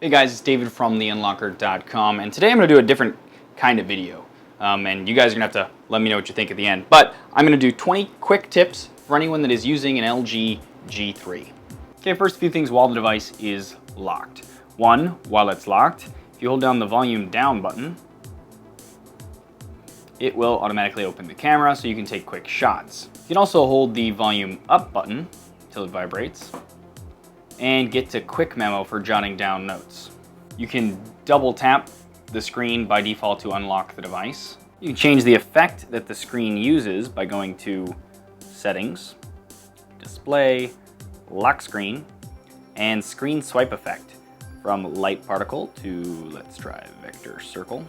Hey guys, it's David from theunlocker.com, and today I'm going to do a different kind of video. And you guys are going to have to let me know what you think at the end. But I'm going to do 20 quick tips for anyone that is using an LG G3. Okay, first few things while the device is locked. One, while it's locked, if you hold down the volume down button, it will automatically open the camera so you can take quick shots. You can also hold the volume up button until it vibrates and get to quick memo for jotting down notes. You can double tap the screen by default to unlock the device. You can change the effect that the screen uses by going to Settings, Display, Lock Screen, and Screen Swipe Effect from Light Particle to, let's try Vector Circle.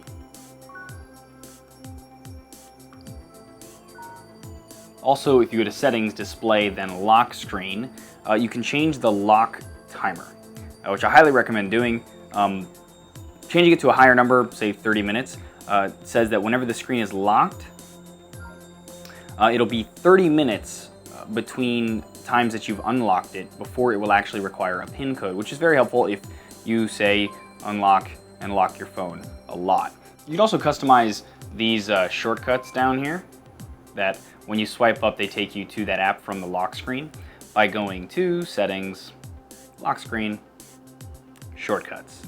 Also, if you go to Settings, Display, then Lock Screen, you can change the lock timer, which I highly recommend doing. Changing it to a higher number, say 30 minutes, says that whenever the screen is locked, it'll be 30 minutes between times that you've unlocked it before it will actually require a PIN code, which is very helpful if you, say, unlock and lock your phone a lot. You can also customize these shortcuts down here that when you swipe up, they take you to that app from the lock screen by going to Settings, Lock Screen, Shortcuts.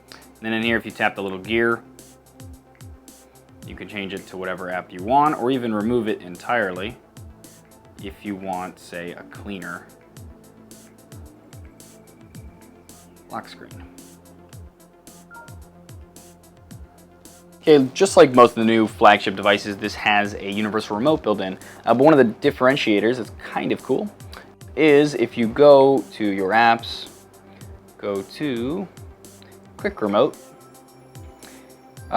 And then in here, if you tap the little gear, you can change it to whatever app you want, or even remove it entirely if you want, say, a cleaner lock screen. Okay, just like most of the new flagship devices, this has a universal remote built in. But one of the differentiators that's kind of cool is if you go to your apps, go to Quick Remote,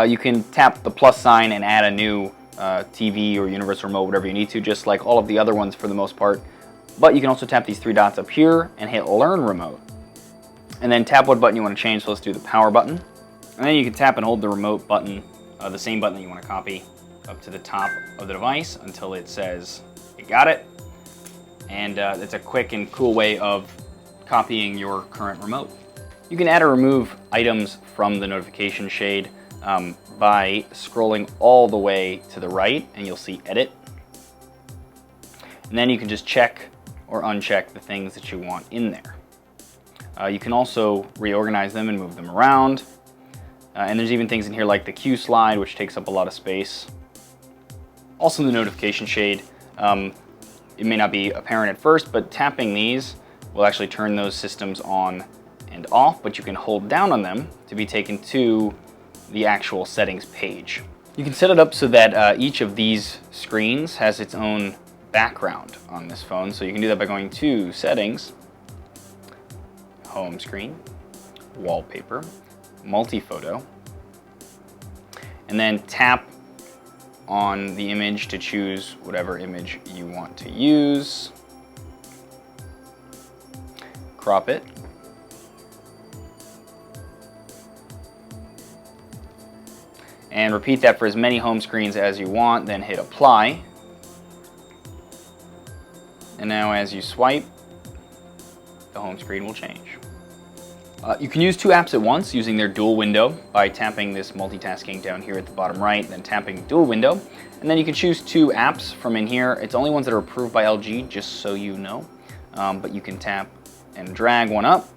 you can tap the plus sign and add a new TV or universal remote, whatever you need to, just like all of the other ones for the most part. But you can also tap these three dots up here and hit Learn Remote. And then tap what button you want to change, so let's do the power button. And then you can tap and hold the remote button, the same button that you want to copy, up to the top of the device until it says you got it. And it's a quick and cool way of copying your current remote. You can add or remove items from the notification shade by scrolling all the way to the right, and you'll see Edit. And then you can just check or uncheck the things that you want in there. You can also reorganize them and move them around. And there's even things in here like the Q slide, which takes up a lot of space. Also in the notification shade, it may not be apparent at first, but tapping these will actually turn those systems on and off, but you can hold down on them to be taken to the actual settings page. You can set it up so that each of these screens has its own background on this phone. So you can do that by going to Settings, Home Screen, Wallpaper, Multi-Photo, and then tap on the image to choose whatever image you want to use. Crop it. And repeat that for as many home screens as you want, then hit Apply. And now as you swipe, the home screen will change. You can use two apps at once using their dual window by tapping this multitasking down here at the bottom right, then tapping dual window. And then you can choose two apps from in here. It's only ones that are approved by LG, just so you know. But you can tap and drag one up,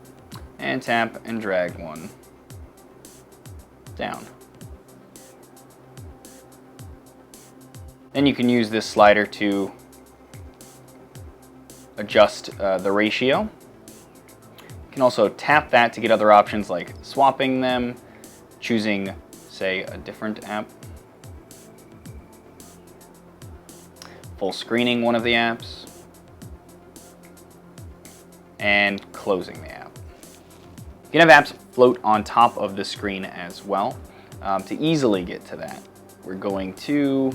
and tap and drag one down. Then you can use this slider to adjust the ratio. You can also tap that to get other options like swapping them, choosing, say, a different app, full screening one of the apps, and closing the app. You can have apps float on top of the screen as well. To easily get to that, we're going to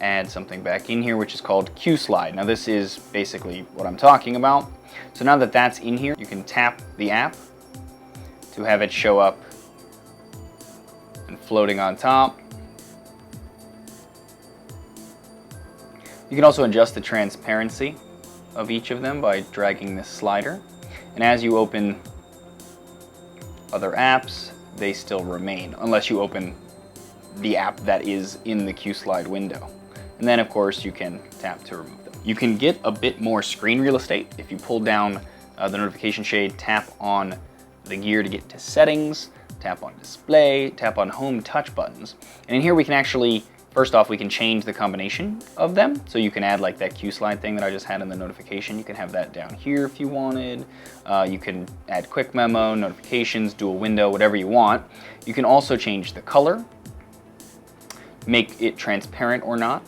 add something back in here, which is called Q Slide. Now this is basically what I'm talking about. So now that that's in here, you can tap the app to have it show up and floating on top. You can also adjust the transparency of each of them by dragging this slider. And as you open other apps, they still remain, unless you open the app that is in the QSlide window. And then of course you can tap to remove them. You can get a bit more screen real estate if you pull down the notification shade, tap on the gear to get to settings, tap on display, tap on home touch buttons. And in here we can actually, first off, we can change the combination of them. So you can add like that QSlide thing that I just had in the notification. You can have that down here if you wanted. You can add quick memo, notifications, dual window, whatever you want. You can also change the color, make it transparent or not.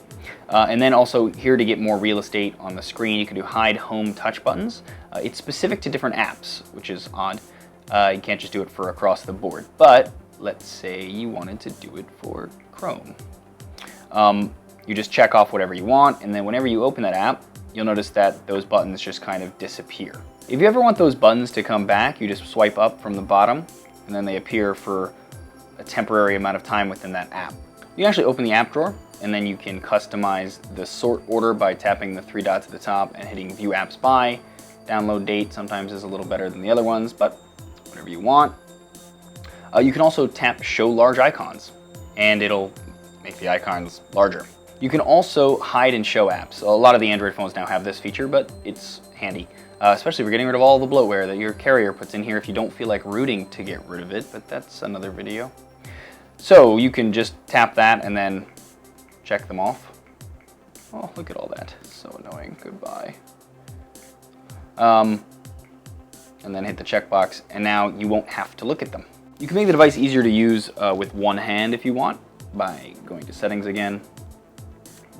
And then also here to get more real estate on the screen, you can do hide home touch buttons. It's specific to different apps, which is odd. You can't just do it for across the board, but let's say you wanted to do it for Chrome. You just check off whatever you want, and then whenever you open that app, you'll notice that those buttons just kind of disappear. If you ever want those buttons to come back, you just swipe up from the bottom, and then they appear for a temporary amount of time within that app. You can actually open the app drawer, and then you can customize the sort order by tapping the 3 dots at the top and hitting View Apps By. Download date sometimes is a little better than the other ones, but whatever you want. You can also tap Show Large Icons, and it'll make the icons larger. You can also hide and show apps. A lot of the Android phones now have this feature, but it's handy, especially if you're getting rid of all the bloatware that your carrier puts in here if you don't feel like rooting to get rid of it, but that's another video. So you can just tap that and then check them off. Oh, look at all that. So annoying. Goodbye. And then hit the checkbox, and now you won't have to look at them. You can make the device easier to use with one hand if you want by going to Settings again,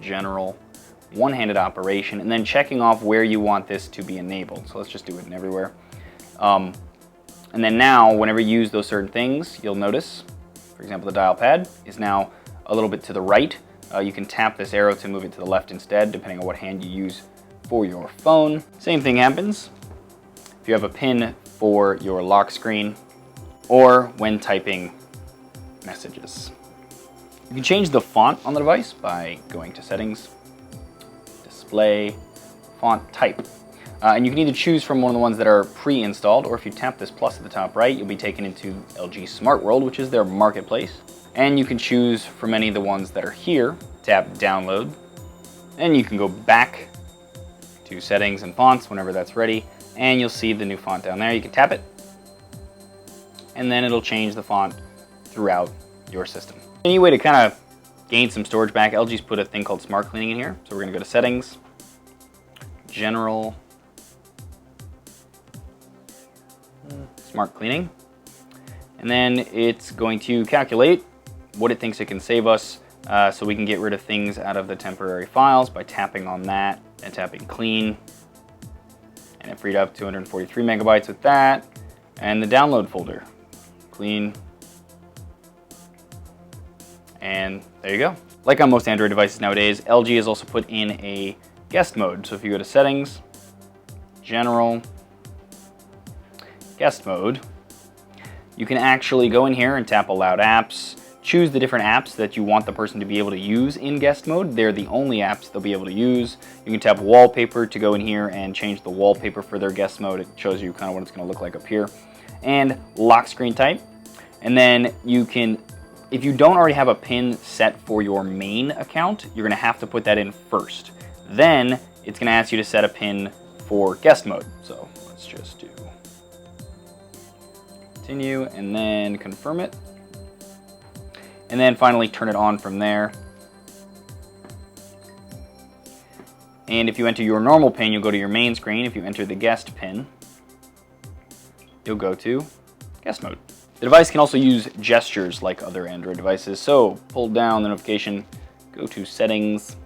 General, one-handed operation, and then checking off where you want this to be enabled. So let's just do it in everywhere. And then now, whenever you use those certain things, you'll notice, for example, the dial pad is now a little bit to the right. You can tap this arrow to move it to the left instead, depending on what hand you use for your phone. Same thing happens if you have a pin for your lock screen or when typing messages. You can change the font on the device by going to Settings, Display, Font Type. And you can either choose from one of the ones that are pre-installed, or if you tap this plus at the top right, you'll be taken into LG Smart World, which is their marketplace. And you can choose from any of the ones that are here. Tap Download, and you can go back to Settings and Fonts whenever that's ready, and you'll see the new font down there. You can tap it, and then it'll change the font throughout your system. Any way to kind of gain some storage back, LG's put a thing called Smart Cleaning in here. So we're going to go to Settings, General, Smart Cleaning, and then it's going to calculate what it thinks it can save us, so we can get rid of things out of the temporary files by tapping on that and tapping Clean. And it freed up 243 megabytes with that. And the download folder, clean. And there you go. Like on most Android devices nowadays, LG has also put in a guest mode. So if you go to Settings, General, Guest Mode, you can actually go in here and tap Allowed Apps, choose the different apps that you want the person to be able to use in guest mode. They're the only apps they'll be able to use. You can tap Wallpaper to go in here and change the wallpaper for their guest mode. It shows you kind of what it's going to look like up here. And lock screen type. And then you can, if you don't already have a PIN set for your main account, you're going to have to put that in first. Then it's going to ask you to set a PIN for guest mode. So let's just do continue and then confirm it. And then finally turn it on from there. And if you enter your normal PIN, you'll go to your main screen. If you enter the guest PIN, you'll go to guest mode. The device can also use gestures like other Android devices. So pull down the notification, go to Settings,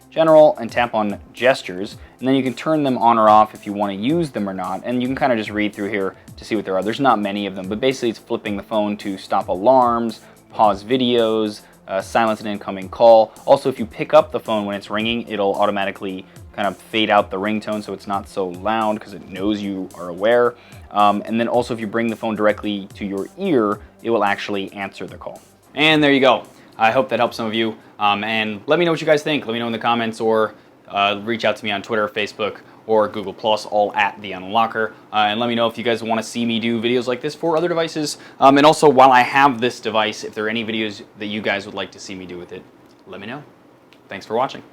General, and tap on Gestures. And then you can turn them on or off if you want to use them or not. And you can kind of just read through here to see what there are. There's not many of them, but basically it's flipping the phone to stop alarms, pause videos, silence an incoming call. Also, if you pick up the phone when it's ringing, it'll automatically kind of fade out the ringtone so it's not so loud because it knows you are aware. And then also if you bring the phone directly to your ear, it will actually answer the call. And there you go. I hope that helps some of you. And let me know what you guys think. Let me know in the comments, or reach out to me on Twitter, Facebook, or Google Plus, all at The Unlocker. And let me know if you guys want to see me do videos like this for other devices. And also, while I have this device, if there are any videos that you guys would like to see me do with it, let me know. Thanks for watching.